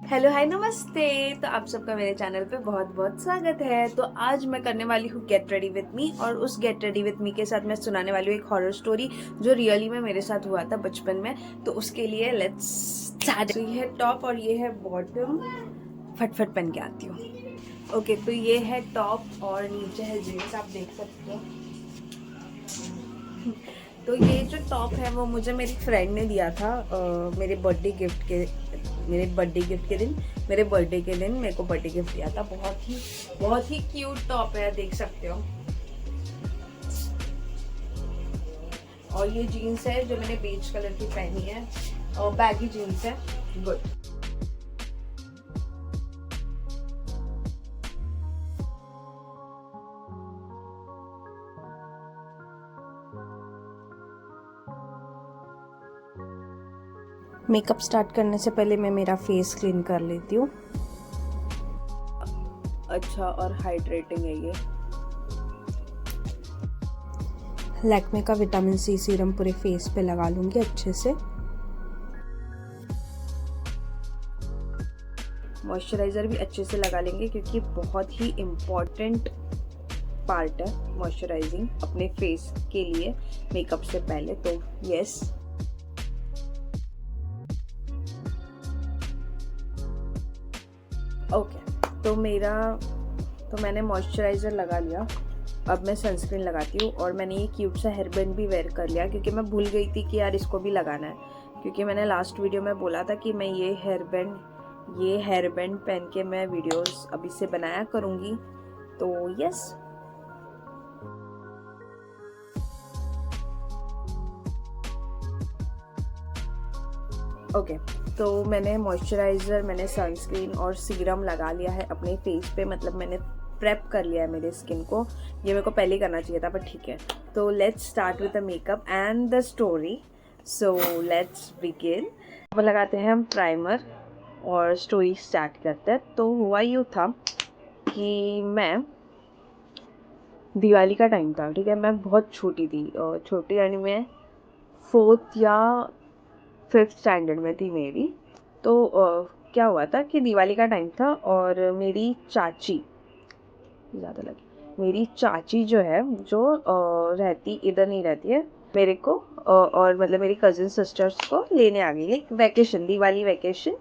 Hello hi नमस्ते। तो आप सबका मेरे चैनल पे बहुत बहुत स्वागत है। तो आज मैं करने वाली हूँ गेट रेडी विथ मी, और उस गेट रेडी विथ मी के साथ मैं सुनाने वाली हूँ एक हॉरर स्टोरी जो रियली में मेरे साथ हुआ था बचपन में। तो उसके लिए लेट्स स्टार्ट। तो ये है टॉप और ये है बॉटम। फटफट पहन के आती हूँ। ओके, तो ये है टॉप और नीचे है जीन्स, आप देख सकते हो। तो ये जो टॉप है वो मुझे मेरी फ्रेंड ने दिया था मेरे बर्थडे गिफ्ट के दिन। मेरे बर्थडे के दिन मेरे को बर्थडे गिफ्ट दिया था। बहुत ही क्यूट टॉप है, देख सकते हो। और ये जीन्स है जो मैंने बेज कलर की पहनी है, और बैगी जीन्स है। गुड। मेकअप स्टार्ट करने से पहले मैं मेरा फेस क्लीन कर लेती हूँ। अच्छा और हाइड्रेटिंग है ये। लैक्मे का विटामिन सी सीरम पूरे फेस पे लगा लूँगी अच्छे से। मॉइस्चराइज़र भी अच्छे से लगा लेंगे क्योंकि बहुत ही इम्पॉर्टेंट पार्ट है मॉइस्चराइजिंग अपने फेस के लिए मेकअप से पहले। तो यस, ओके। तो मैंने मॉइस्चराइज़र लगा लिया। अब मैं सनस्क्रीन लगाती हूँ, और मैंने ये क्यूट सा हेयर बैंड भी वेयर कर लिया क्योंकि मैं भूल गई थी कि यार इसको भी लगाना है। क्योंकि मैंने लास्ट वीडियो में बोला था कि मैं ये हेयर बैंड पहन के मैं वीडियोस अभी से बनाया करूँगी। तो यस, ओके। तो मैंने मॉइस्चराइज़र, मैंने सनस्क्रीन और सीरम लगा लिया है अपने फेस पे। मतलब मैंने प्रेप कर लिया है मेरे स्किन को। ये मेरे को पहले ही करना चाहिए था, पर ठीक है। तो let's start with the makeup and the story. So let's begin. अब लगाते हैं हम प्राइमर और स्टोरी स्टार्ट करते हैं। तो हुआ यूँ था कि मैं दिवाली का टाइम था, ठीक है। मैं बहुत छोटी थी, छोटी यानी मैं 4th या 5th स्टैंडर्ड में थी मेरी। तो क्या हुआ था कि दिवाली का टाइम था, और मेरी चाची ज़्यादा लगी मेरी चाची जो है, जो रहती इधर नहीं रहती है, मेरे को और मतलब मेरी कज़न सिस्टर्स को लेने आ गई वैकेशन, दिवाली वैकेशन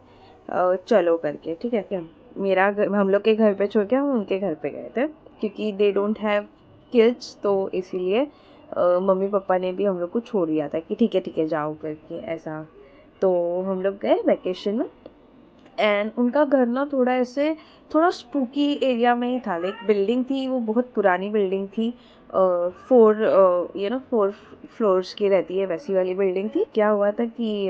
चलो करके, ठीक है। क्या मेरा हम लोग के घर पे छोड़ के हम उनके घर पे गए थे क्योंकि दे डोंट हैव किड्स। तो इसीलिए मम्मी पापा ने भी हम लोग को छोड़ दिया था कि ठीक है जाओ करके, ऐसा। तो हम लोग गए वैकेशन में, एंड उनका घर ना थोड़ा स्पूकी एरिया में ही था। लाइक बिल्डिंग थी, वो बहुत पुरानी बिल्डिंग थी। 4 फ्लोर्स की रहती है वैसी वाली बिल्डिंग थी। क्या हुआ था कि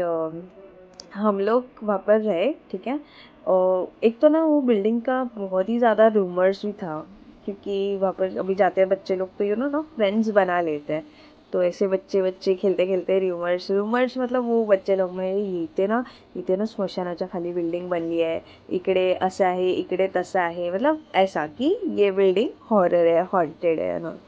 हम लोग वहाँ पर रहे, ठीक है। और एक तो ना वो बिल्डिंग का बहुत ही ज़्यादा रूमर्स भी था, क्योंकि वहाँ पर अभी जाते हैं बच्चे लोग तो ना फ्रेंड्स बना लेते हैं। तो ऐसे बच्चे बच्चे खेलते खेलते रूमर्स मतलब वो बच्चे लोग में इथे ना स्मशानाच्या खाली बिल्डिंग बनली आहे, इकडे असं आहे, इकडे तसं आहे, मतलब ऐसा कि ये बिल्डिंग हॉरर है, हॉन्टेड है ना।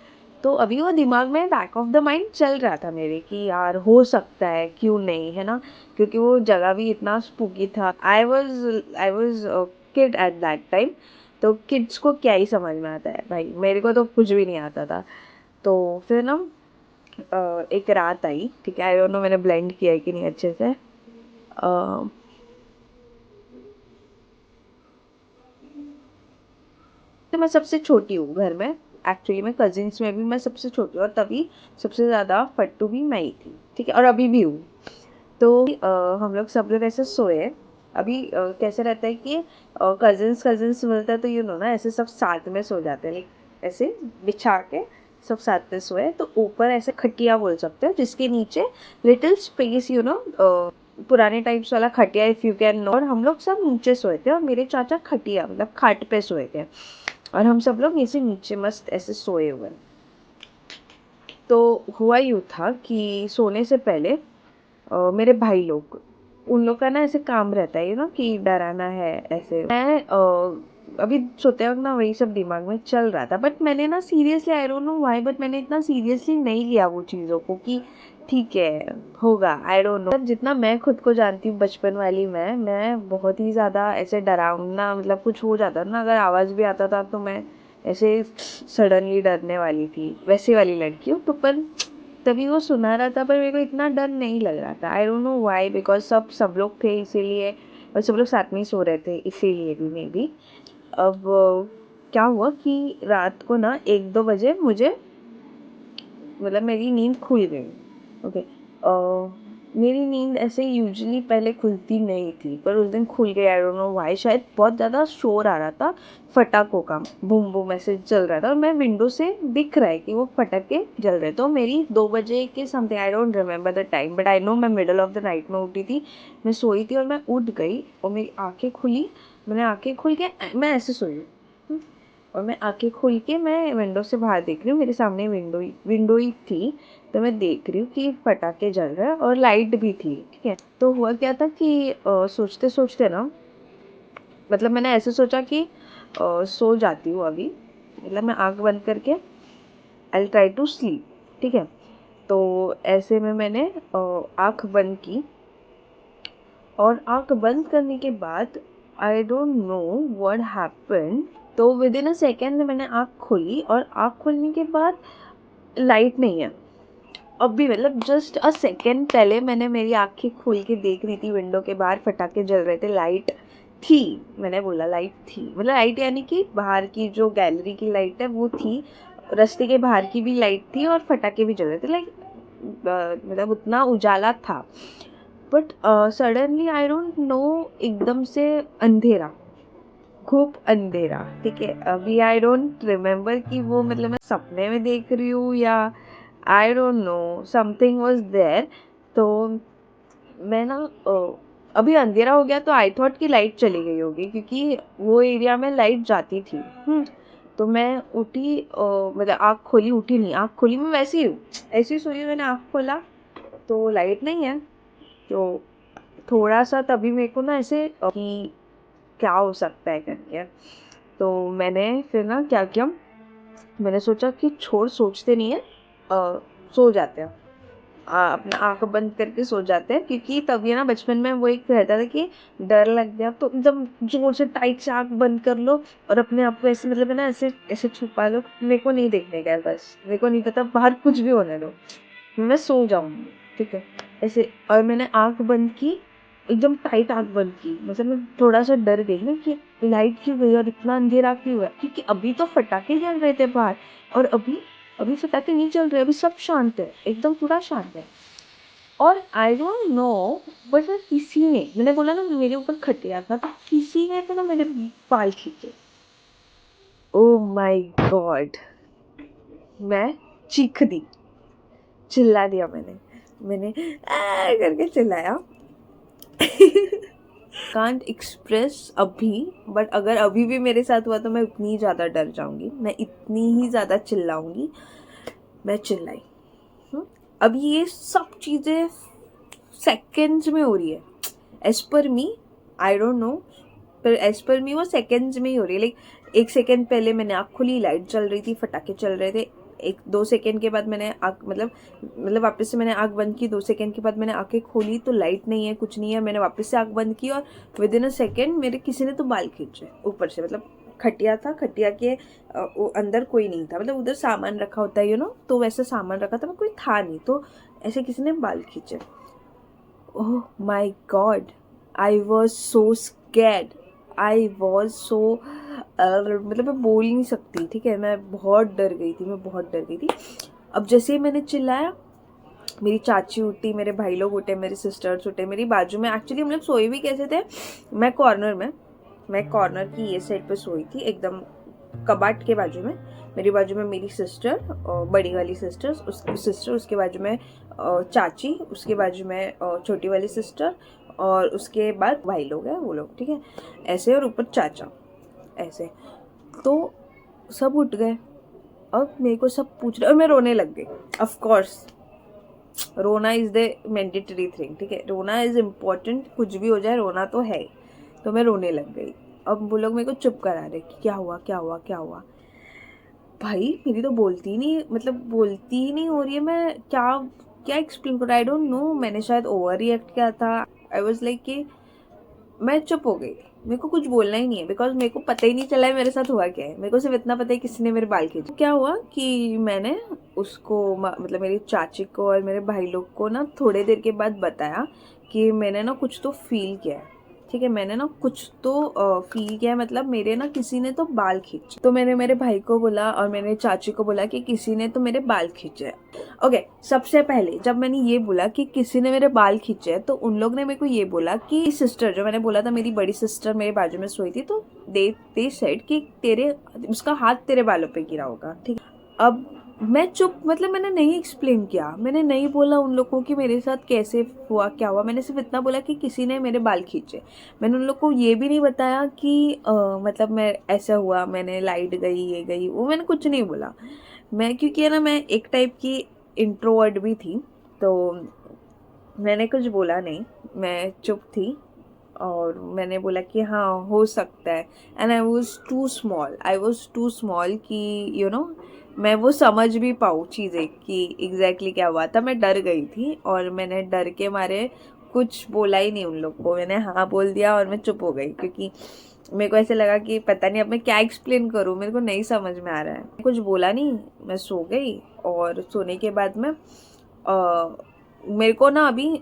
तो अभी वो दिमाग में बैक ऑफ द माइंड चल रहा था मेरे कि यार हो सकता है, क्यों नहीं, है ना। क्योंकि वो जगह भी इतना स्पूकी था। I was kid at that time. तो किड्स को क्या ही समझ में आता है भाई, मेरे को तो कुछ भी नहीं आता था। तो फिर ना एक रात आई, ठीक है। आई डोंट नो मैंने ब्लेंड किया है कि नहीं अच्छे से। तो मैं सबसे छोटी हूँ घर में। एक्चुअली मैं कजिन्स में भी मैं सबसे छोटी हूँ, और तभी सबसे ज़्यादा फट्टू भी मैं ही थी, ठीक है, और अभी भी हूँ। तो हम लोग सब लोग ऐसे सोए। अभी कैसे रहता है कि कजिन्स कजिन्स मिलता है तो ना ऐसे सब साथ में सो जाते हैं, लाइक ऐसे बिछा के सब साथ में सोए। तो ऊपर ऐसे खटिया बोल सकते हो जिसके नीचे लिटिल स्पेस, पुराने टाइप्स वाला खटिया, इफ़ यू कैन नो। और हम लोग सब नीचे सोए थे, और मेरे चाचा खटिया मतलब खाट पे सोए थे, और हम सब लोग ऐसे नीचे मस्त ऐसे सोए हुए। तो हुआ यूँ था कि सोने से पहले मेरे भाई लोग, उन लोग का ना ऐसे काम रहता है कि डराना है ऐसे। मैं अभी सोते वक्त ना वही सब दिमाग में चल रहा था, बट मैंने ना seriously, I don't know why, but मैंने इतना सीरियसली नहीं लिया वो चीज़ों को कि ठीक है होगा, आई डोंट नो। जितना मैं खुद को जानती हूँ बचपन वाली मैं बहुत ही ज़्यादा ऐसे डरावना, मतलब कुछ हो जाता ना, अगर आवाज़ भी आता था तो मैं ऐसे सडनली डरने वाली थी, वैसे वाली लड़की हूँ। तो पर तभी वो सुना रहा था, पर मेरे को इतना डर नहीं लग रहा था। आई डोंट नो व्हाई, बिकॉज सब लोग थे इसीलिए, और सब लोग साथ में ही सो रहे थे इसीलिए भी मे बी। अब क्या हुआ कि रात को ना 1-2 बजे मुझे, मतलब मेरी नींद खुल गई। ओके, मेरी नींद ऐसे यूजुअली पहले खुलती नहीं थी, पर उस दिन खुल गई। आई डोंट नो व्हाई, शायद बहुत ज़्यादा शोर आ रहा था, फटाकों का बूम बूम ऐसे चल रहा था, और मैं विंडो से दिख रहा है कि वो फटाके जल रहे। तो मेरी 2 बजे के something, I don't remember the time, but I know मैं मिडल ऑफ द नाइट में उठी थी। मैं सोई थी और मैं उठ गई और मेरी आँखें खुली। मैंने आँखें खुल के, मैं ऐसे सोई हूँ, और मैं आँखें खोल के मैं विंडो से बाहर देख रही हूँ, मेरे सामने विंडो ही थी। तो मैं देख रही हूँ कि पटाखे जल रहे हैं और लाइट भी थी, ठीक है। तो हुआ क्या था कि सोचते सोचते ना, मतलब मैंने ऐसे सोचा कि सो जाती हूँ अभी, मतलब मैं आँख बंद करके आई ट्राई टू स्लीप, ठीक है। तो ऐसे में मैंने आँख बंद की, और आँख बंद करने के बाद आई डोंट नो व्हाट हैपन, तो विद इन अ सेकेंड मैंने आँख खोली, और आँख खोलने के बाद लाइट नहीं है। अब भी मतलब जस्ट अ सेकेंड पहले मैंने मेरी आँखें खोल के देख रही थी, विंडो के बाहर फटाके जल रहे थे, लाइट थी। मैंने बोला लाइट थी, मतलब लाइट यानी कि बाहर की जो गैलरी की लाइट है वो थी, रास्ते के बाहर की भी लाइट थी, और फटाके भी जल रहे थे, लाइक मतलब उतना उजाला था। But suddenly I don't no, एकदम से अंधेरा, खूब अंधेरा, ठीक है। अभी आई डोंट रिमेम्बर कि वो मतलब मैं सपने में देख रही हूँ या I don't know, something was there. तो मैं ना अभी अंधेरा हो गया, तो आई थॉट कि लाइट चली गई होगी, क्योंकि वो एरिया में लाइट जाती थी। तो मैं उठी, मतलब आँख खोली, उठी नहीं, आँख खोली, मैं वैसी हूँ, ऐसी सोई हूँ। मैंने आँख खोला तो लाइट नहीं है। तो थोड़ा सा तभी मेरे को ना ऐसे कि क्या हो सकता है करके, तो मैंने फिर ना क्या किया, मैंने सोचा कि छोड़, सोचते नहीं है, सो जाते हैं, अपना आँख बंद करके सो जाते हैं। क्योंकि तभी ना बचपन में वो एक रहता था कि डर लग गया तो एकदम जोर से टाइट से आँख बंद कर लो, और अपने आप को ऐसे, मतलब है ना, ऐसे ऐसे छुपा लो, मेरे को नहीं देखने का है, बस मेरे को नहीं पता, बाहर कुछ भी होने दो, मैं सो जाऊँगी, ठीक है, ऐसे। और मैंने आँख बंद की, एकदम टाइट आँख बंद की, मतलब मैं थोड़ा सा डर गई ना कि लाइट क्यों गई और इतना अंधेरा क्यों हुआ, क्योंकि अभी तो फटाके जल रहे थे बाहर, और अभी अभी फटाके नहीं चल रहे, अभी सब शांत है, एकदम पूरा शांत है। और आई डोंट नो, बट किसी ने, मैंने बोला ना मेरे ऊपर खटिया था, तो किसी ने तो ना मेरे बाल खींचे। ओ माय गॉड, मैं चीख दी, चिल्ला दिया मैंने करके चिल्लाया। कांट एक्सप्रेस अभी, बट अगर अभी भी मेरे साथ हुआ तो मैं उतनी ही ज़्यादा डर जाऊंगी, मैं इतनी ही ज़्यादा चिल्लाऊंगी। मैं चिल्लाई। अब ये सब चीज़ें सेकेंड्स में हो रही है, as per me, I don't know, पर एज पर मी वो सेकेंड्स में ही हो रही है। लाइक 1 सेकेंड पहले मैंने आँख खुली, लाइट चल रही थी, फटाके चल रहे थे, 1-2 सेकेंड के बाद मैंने आँख, मतलब वापस से मैंने आँख बंद की, 2 सेकेंड के बाद मैंने आँखें खोली तो लाइट नहीं है, कुछ नहीं है, मैंने वापस से आँख बंद की, और विद इन अ सेकेंड मेरे किसी ने तो बाल खींचे ऊपर से, मतलब खटिया था, खटिया के अंदर कोई नहीं था, मतलब उधर सामान रखा होता है तो वैसा सामान रखा था, पर कोई था नहीं, तो ऐसे किसी ने बाल खींचे। Oh my god, I was so scared, I was so, मतलब मैं बोल नहीं सकती, ठीक है, मैं बहुत डर गई थी, मैं बहुत डर गई थी। अब जैसे ही मैंने चिल्लाया, मेरी चाची उठी, मेरे भाई लोग उठे, मेरे सिस्टर्स उठे, मेरी बाजू में, एक्चुअली हम लोग सोए भी कैसे थे, मैं कॉर्नर की ये साइड पे सोई थी, एकदम कबाट के बाजू में। मेरी बाजू में मेरी सिस्टर, बड़ी वाली सिस्टर, उसकी सिस्टर, उसके बाजू में चाची, उसके बाजू में छोटी वाली सिस्टर, और उसके बाद भाई लोग हैं वो लोग, ठीक है, ऐसे, और ऊपर चाचा, ऐसे। तो सब उठ गए, अब मेरे को सब पूछ रहे, और मैं रोने लग गई। ऑफ कोर्स रोना इज द मैंडेटरी थिंग, ठीक है, रोना इज इम्पोर्टेंट, कुछ भी हो जाए रोना तो है। तो मैं रोने लग गई। अब वो लोग मेरे को चुप करा रहे कि क्या हुआ क्या हुआ क्या हुआ। भाई मेरी तो बोलती ही नहीं, मतलब बोलती ही नहीं हो रही है, मैं क्या क्या एक्सप्लेन करूँ, आई डोंट नो, मैंने शायद ओवर रिएक्ट किया था। आई वॉज लाइक कि मैं चुप हो गई, मेरे को कुछ बोलना ही नहीं है, बिकॉज मेरे को पता ही नहीं चला है मेरे साथ हुआ क्या है। मेरे को सिर्फ इतना पता है किसी ने मेरे बाल खींचे। क्या हुआ कि मैंने उसको मतलब मेरी चाची को और मेरे भाई लोग को ना थोड़ी देर के बाद बताया कि मैंने ना कुछ तो फील किया है, ठीक है, मैंने ना कुछ तो फील किया है, मतलब मेरे ना किसी ने तो बाल खींचे। तो मैंने मेरे भाई को बोला और मेरे चाची को बोला कि किसी ने तो मेरे बाल खींचे। ओके, सबसे पहले जब मैंने ये बोला कि किसी ने मेरे बाल खींचे, तो उन लोग ने मेरे को ये बोला कि सिस्टर, जो मैंने बोला था मेरी बड़ी सिस्टर मेरे बाजू में सोई थी, तो दे सेड कि तेरे उसका हाथ तेरे बालों पे गिरा होगा, ठीक। अब मैं चुप, मतलब मैंने नहीं एक्सप्लेन किया, मैंने नहीं बोला उन लोगों को कि मेरे साथ कैसे हुआ क्या हुआ। मैंने सिर्फ इतना बोला कि किसी ने मेरे बाल खींचे। मैंने उन लोग को ये भी नहीं बताया कि मतलब मैं ऐसा हुआ, मैंने लाइट गई, ये गई, वो मैंने कुछ नहीं बोला। मैं क्योंकि है ना, मैं एक टाइप की इंट्रोवर्ट भी थी, तो मैंने कुछ बोला नहीं, मैं चुप थी। और मैंने बोला कि हाँ हो सकता है, and I was too small कि मैं वो समझ भी पाऊँ चीज़ें कि एग्जैक्टली क्या हुआ था। मैं डर गई थी और मैंने डर के मारे कुछ बोला ही नहीं उन लोग को, मैंने हाँ बोल दिया और मैं चुप हो गई, क्योंकि मेरे को ऐसे लगा कि पता नहीं अब मैं क्या एक्सप्लेन करूँ, मेरे को नहीं समझ में आ रहा है। कुछ बोला नहीं, मैं सो गई। और सोने के बाद में मेरे को ना अभी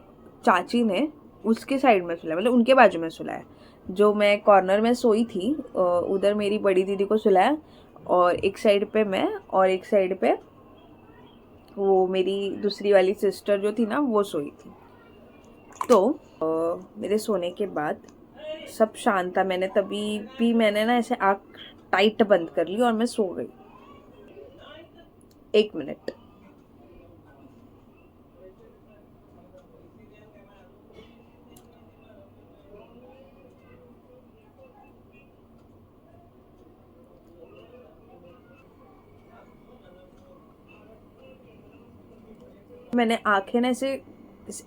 चाची ने उसके साइड में सुलाया, मतलब उनके बाजू में सुलाया। जो मैं कॉर्नर में सोई थी उधर मेरी बड़ी दीदी को सुलाया, और एक साइड पे मैं, और एक साइड पे वो मेरी दूसरी वाली सिस्टर जो थी ना वो सोई थी। तो मेरे सोने के बाद सब शांत था, मैंने तभी भी मैंने ना ऐसे आँख टाइट बंद कर ली और मैं सो गई। 1 मिनट। मैंने आंखें ना ऐसे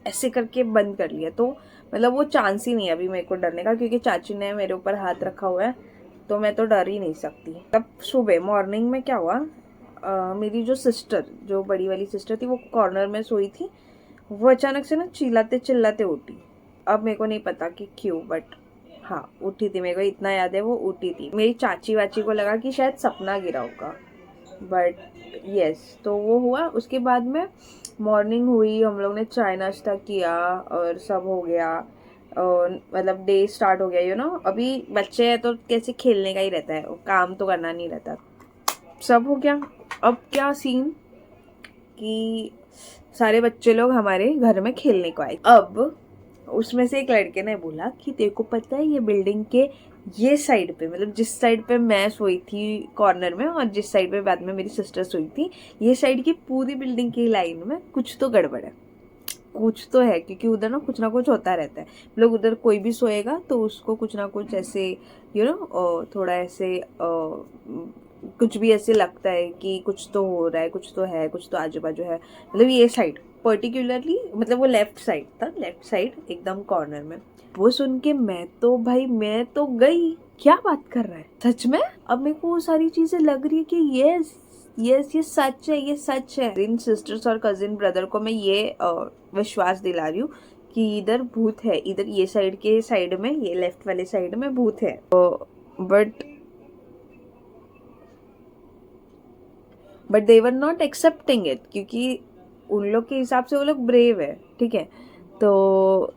ऐसे करके बंद कर लिया, तो मतलब वो चांस ही नहीं है अभी मेरे को डरने का, क्योंकि चाची ने मेरे ऊपर हाथ रखा हुआ है, तो मैं तो डर ही नहीं सकती। तब सुबह मॉर्निंग में क्या हुआ, मेरी जो सिस्टर, जो बड़ी वाली सिस्टर थी, वो कॉर्नर में सोई थी, वो अचानक से ना चिल्लाते चिल्लाते उठी। अब मेरे को नहीं पता कि क्यों, बट हाँ उठी थी, मेरे को इतना याद है वो उठी थी। मेरी चाची वाची को लगा कि शायद सपना गिरा होगा, बट यस, तो वो हुआ। उसके बाद में मॉर्निंग हुई, हम लोग ने चाय नाश्ता किया और सब हो गया, और मतलब डे स्टार्ट हो गया। अभी बच्चे हैं तो कैसे खेलने का ही रहता है, काम तो करना नहीं रहता। सब हो गया। अब क्या सीन कि सारे बच्चे लोग हमारे घर में खेलने को आए। अब उसमें से एक लड़के ने बोला कि तेरे को पता है ये बिल्डिंग के ये साइड पे, मतलब जिस साइड पे मैं सोई थी कॉर्नर में और जिस साइड पे बाद में मेरी सिस्टर सोई थी, ये साइड की पूरी बिल्डिंग की लाइन में कुछ तो गड़बड़ है, कुछ तो है, क्योंकि उधर ना कुछ होता रहता है। लोग उधर कोई भी सोएगा तो उसको कुछ ना कुछ ऐसे थोड़ा ऐसे कुछ भी ऐसे लगता है कि कुछ तो हो रहा है, कुछ तो है, कुछ तो आजू बाजू है। मतलब ये साइड पर्टिकुलरली, मतलब वो लेफ्ट साइड था, लेफ्ट साइड एकदम कॉर्नर में। वो सुन के मैं तो गई, क्या बात कर रहा है सच में। अब मेरे को वो सारी चीजें लग रही है कि ये सच है, ये सच है। इन सिस्टर्स और कजिन ब्रदर को मैं ये विश्वास दिला रही हूँ कि इधर भूत है, इधर ये साइड के साइड में, ये लेफ्ट वाले साइड में भूत है। But they were not accepting it, क्योंकि उन लोग के हिसाब से वो लोग ब्रेव है, ठीक है। तो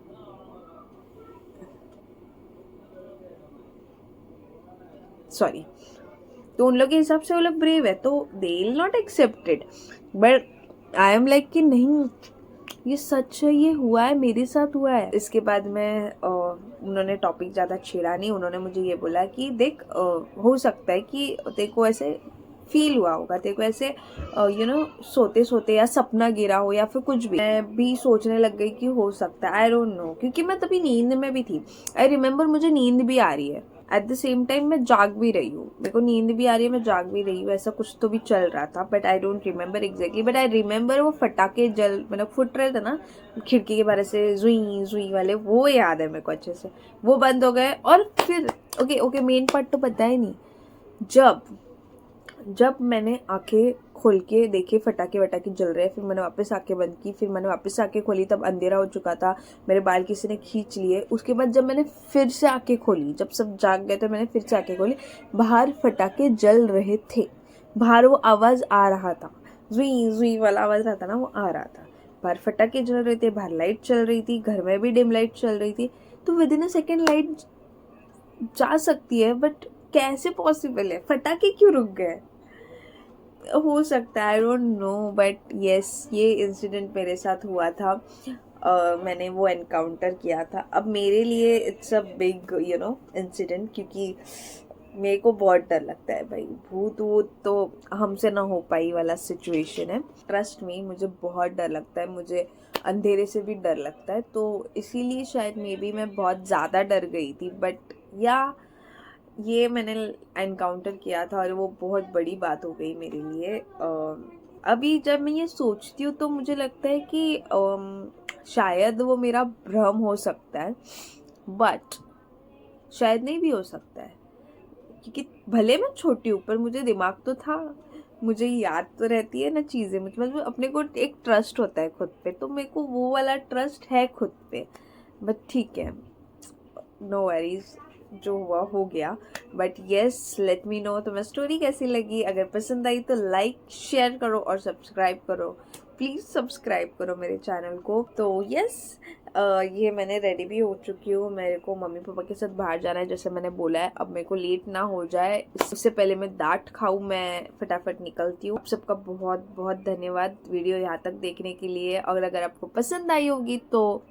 सॉरी, तो उन लोग के हिसाब से वो लोग ब्रेव है, तो they will not accept it. But I am like कि नहीं, ये सच है, ये हुआ है, मेरे साथ हुआ है। इसके बाद में उन्होंने टॉपिक ज़्यादा छेड़ा नहीं। उन्होंने मुझे ये बोला कि देख, हो सकता है कि तेरे को ऐसे फील हुआ होगा, तेरे को ऐसे सोते सोते या सपना गिरा हो या फिर कुछ भी। मैं भी सोचने लग गई कि हो सकता है, आई डोंट नो, क्योंकि मैं तभी नींद में भी थी। आई रिमेम्बर मुझे नींद भी आ रही है, एट द सेम टाइम मैं जाग भी रही हूँ, मेरे को नींद भी आ रही है, मैं जाग भी रही हूँ, ऐसा कुछ तो भी चल रहा था। But I don't remember exactly, but I remember वो फटाके मतलब फुट रहे थे ना खिड़की के बारे से, जुई जुई वाले, वो याद है मेरे को अच्छे से। वो बंद हो गए और फिर ओके मेन पार्ट तो पता ही नहीं। जब मैंने आंखें खोल के देखे पटाखे वटाखे जल रहे हैं, फिर मैंने वापस आके बंद की, फिर मैंने वापस आके खोली, तब अंधेरा हो चुका था, मेरे बाल किसी ने खींच लिए। उसके बाद जब मैंने फिर से आके खोली, जब सब जाग गए तो मैंने फिर से आके खोली, बाहर फटाके जल रहे थे, बाहर वो आवाज़ आ रहा था, जुई जुई वाला आवाज़ रहता ना, वो आ रहा था। बाहर फटाके जल रहे थे, बाहर लाइट चल रही थी, घर में भी डिम लाइट चल रही थी। तो with in a second light जा सकती है, बट कैसे पॉसिबल है? फटाके क्यों रुक गए? हो सकता है, आई डोंट नो, बट येस, ये इंसिडेंट मेरे साथ हुआ था। मैंने वो एनकाउंटर किया था। अब मेरे लिए इट्स अ बिग इंसिडेंट, क्योंकि मेरे को बहुत डर लगता है भाई, भूत वूत तो हमसे ना हो पाई वाला सिचुएशन है। ट्रस्ट मी, मुझे बहुत डर लगता है, मुझे अंधेरे से भी डर लगता है, तो इसीलिए शायद मे बी मैं बहुत ज़्यादा डर गई थी। बट या ये मैंने एनकाउंटर किया था और वो बहुत बड़ी बात हो गई मेरे लिए। अभी जब मैं ये सोचती हूँ तो मुझे लगता है कि शायद वो मेरा भ्रम हो सकता है, बट शायद नहीं भी हो सकता है, क्योंकि भले मैं छोटी हूँ पर मुझे दिमाग तो था, मुझे याद तो रहती है ना चीज़ें, मतलब अपने को एक ट्रस्ट होता है खुद पे, तो मेरे को वो वाला ट्रस्ट है खुद पे। बट ठीक है, नो वरीज, जो हुआ हो गया। But yes, let me know तुम्हें स्टोरी कैसी लगी। अगर पसंद आई तो लाइक शेयर करो और सब्सक्राइब करो, प्लीज़ सब्सक्राइब करो मेरे चैनल को। तो येस, ये मैंने रेडी भी हो चुकी हूँ, मेरे को मम्मी पापा के साथ बाहर जाना है जैसे मैंने बोला है। अब मेरे को लेट ना हो जाए, इससे पहले मैं डांट खाऊं, मैं फटाफट निकलती हूँ। आप सबका बहुत बहुत धन्यवाद वीडियो यहाँ तक देखने के लिए। और अगर आपको पसंद आई होगी तो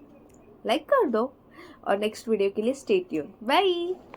लाइक कर दो, और नेक्स्ट वीडियो के लिए स्टे ट्यून। बाय।